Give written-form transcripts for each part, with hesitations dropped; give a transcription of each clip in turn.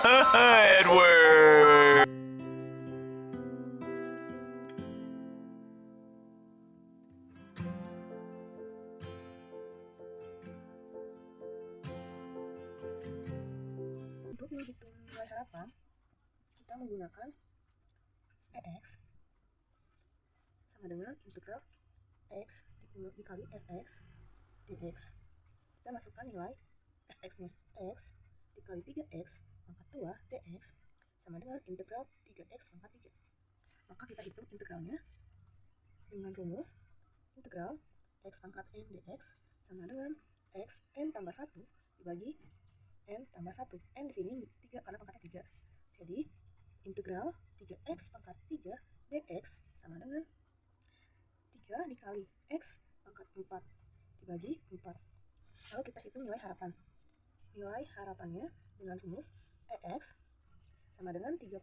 Edward. Untuk menghitung nilai harapan, kita menggunakan EX sama dengan integral X dikali Fx dx. Kita masukkan nilai Fx-nya, X dikali 3x pangkat 2 dx sama dengan integral 3x pangkat 3. Maka kita hitung integralnya dengan rumus integral x pangkat n dx sama dengan x n tambah 1 dibagi n tambah 1. N di sini 3 karena pangkatnya 3. Jadi integral 3x pangkat 3 dx sama dengan 3 dikali x pangkat 4 dibagi 4. Lalu kita hitung nilai harapan. Nilai harapannya dengan rumus EX sama dengan 3/4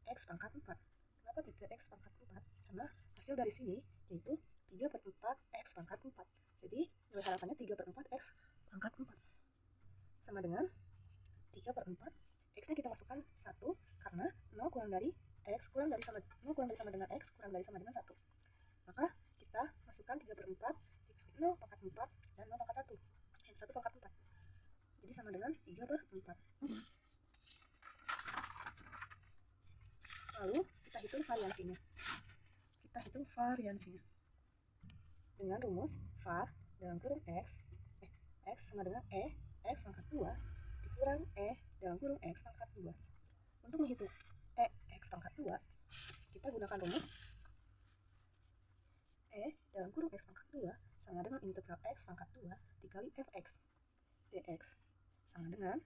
x pangkat 4. Kenapa 3x pangkat 4? Karena hasil dari sini yaitu 3/4 x pangkat 4. Jadi nilai harapannya 3/4 x pangkat 4 sama dengan 3/4. X-nya kita masukkan 1 karena 0 kurang dari x kurang dari sama 0 kurang dari sama dengan x kurang dari sama dengan 1. Maka kita masukkan 3/4 dikali 0 pangkat 4 dan 0 pangkat 1. 1 pangkat 4. Jadi sama dengan 3/4. Lalu kita hitung variansinya. Dengan rumus var dalam kurung x sama dengan x pangkat 2 dikurang dalam kurung x pangkat 2. Untuk menghitung x pangkat 2, kita gunakan rumus dalam kurung x pangkat 2 sama dengan integral x pangkat 2 dikali fx dx sama dengan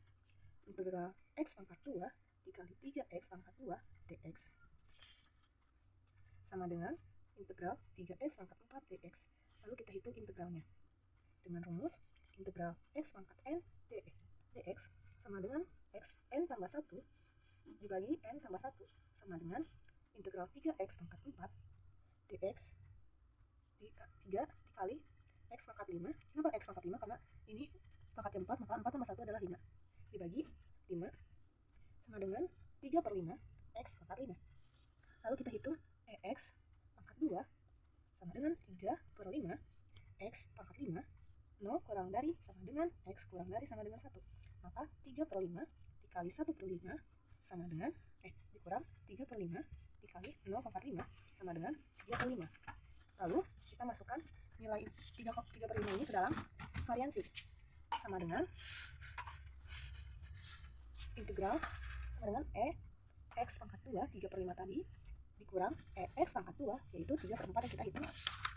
integral x pangkat 2 dikali 3x pangkat 2 dx sama dengan integral 3x pangkat 4 dx. Lalu kita hitung integralnya dengan rumus integral x pangkat n dx sama dengan x n tambah 1 dibagi n tambah 1 sama dengan integral 3x pangkat 4 dx 3 dikali x pangkat 5. Kenapa x pangkat 5? Karena ini pangkatnya 4, maka 4 tambah 1 adalah 5 dibagi 5 sama dengan 3/5 x pangkat 5. Lalu kita hitung EX pangkat 2 sama dengan 3/5 x pangkat 5. 0 kurang dari sama dengan x kurang dari sama dengan 1. Maka 3/5 dikali 1/5 sama dengan dikurang 3/5 dikali 0 pangkat 5 sama dengan 3/5. Lalu kita masukkan nilai 3/5 ini ke dalam variansi sama dengan integral sama dengan x pangkat 2 3/5 tadi dikurang x pangkat 2 yaitu 3/4 yang kita hitung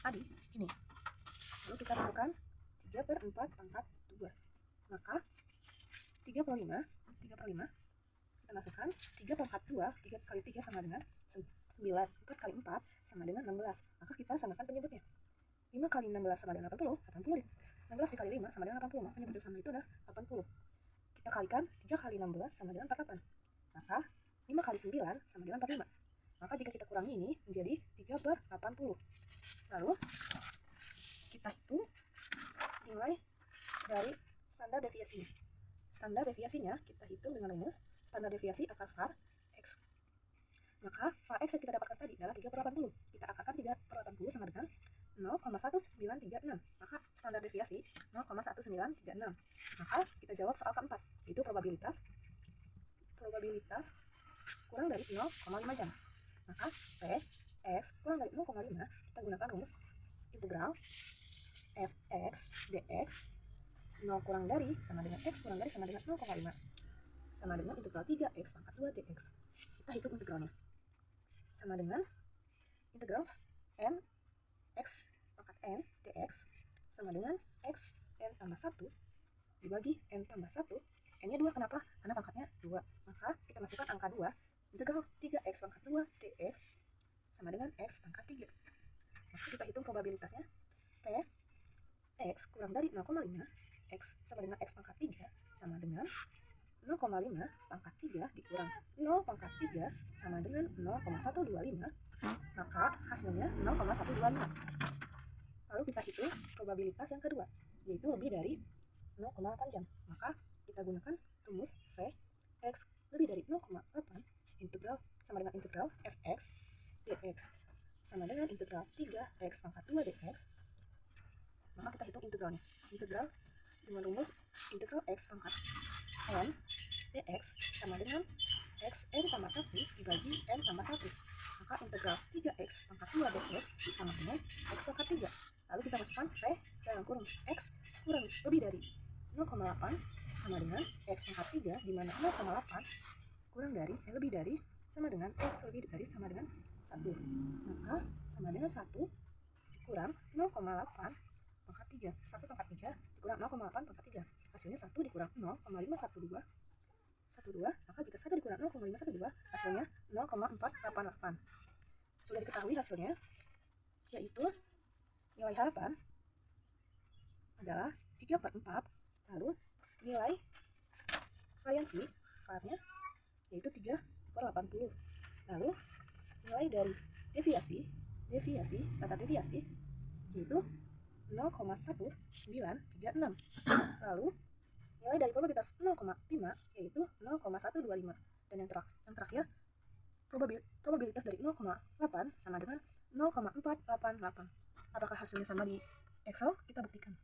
tadi ini. Lalu kita masukkan 3/4 pangkat 2. Maka 3/5 kita masukkan 3 pangkat 2, 3 kali 3 sama dengan 9, 4 kali 4 sama dengan 16. Maka kita samakan penyebutnya. 5 kali 16 sama dengan 80, 16 dikali 5 sama dengan 80, maka penyebut sama itu adalah 80. Kita kalikan 3 kali 16 sama dengan 48. Maka 5 kali 9 sama dengan 45. Maka jika kita kurangi ini menjadi 3/80. Lalu kita hitung nilai dari standar deviasinya. Standar deviasinya kita hitung dengan rumus standar deviasi akar var x. Maka var x yang kita dapatkan tadi adalah 3/80. Kita akarkan 3/80 sama dengan 0,1936. Maka standar deviasi 0,1936. Maka kita jawab soal keempat, yaitu probabilitas kurang dari 0,5 jam. Maka P x kurang dari 0,5 kita gunakan rumus integral fx dx 0 kurang dari sama dengan x kurang dari sama dengan 0,5 sama dengan integral 3x pangkat 2 dx. Kita hitung integralnya sama dengan integral n x pangkat n dx sama dengan x n tambah 1 dibagi n tambah 1. N-nya 2, kenapa? Karena pangkatnya 2. Maka kita masukkan angka 2. Integral 3x pangkat 2 dx sama dengan x pangkat 3. Maka kita hitung probabilitasnya. P x kurang dari 0,5, x sama dengan x pangkat 3 sama dengan 0,5 pangkat 3 dikurang 0 pangkat 3 sama dengan 0,125. Maka hasilnya 0,125. Lalu kita hitung probabilitas yang kedua, yaitu lebih dari 0,8 jam. Maka kita gunakan rumus V X lebih dari 0,8, integral sama dengan integral fx dx sama dengan integral 3x pangkat 2 dx. Maka kita hitung integralnya. Integral dengan rumus integral x pangkat n dx sama dengan x n tambah 1 dibagi n tambah 1. Maka integral 3x pangkat 2 dx sama dengan x pangkat 3. Lalu kita masukkan p dalam kurung x kurang lebih dari 0,8 sama dengan x pangkat 3, di mana 0,8 kurang dari lebih dari sama dengan x lebih dari sama dengan 1. Maka sama dengan 1 kurang 0,8 pangkat 3. 1 pangkat 3 dikurang 0,8 pangkat 3. Hasilnya 1 dikurang 0,512. Maka jika 1 dikurang 0,512, hasilnya 0,488. Sudah diketahui hasilnya, yaitu nilai harapan adalah 3/4. Lalu nilai variansi VAR-nya yaitu 3/80. Lalu nilai dari standar deviasi yaitu 0,1936. Lalu nilai dari probabilitas 0,5 yaitu 0,125. Dan yang terakhir probabilitas dari 0,8 sama dengan 0,488. Apakah hasilnya sama di Excel? Kita buktikan.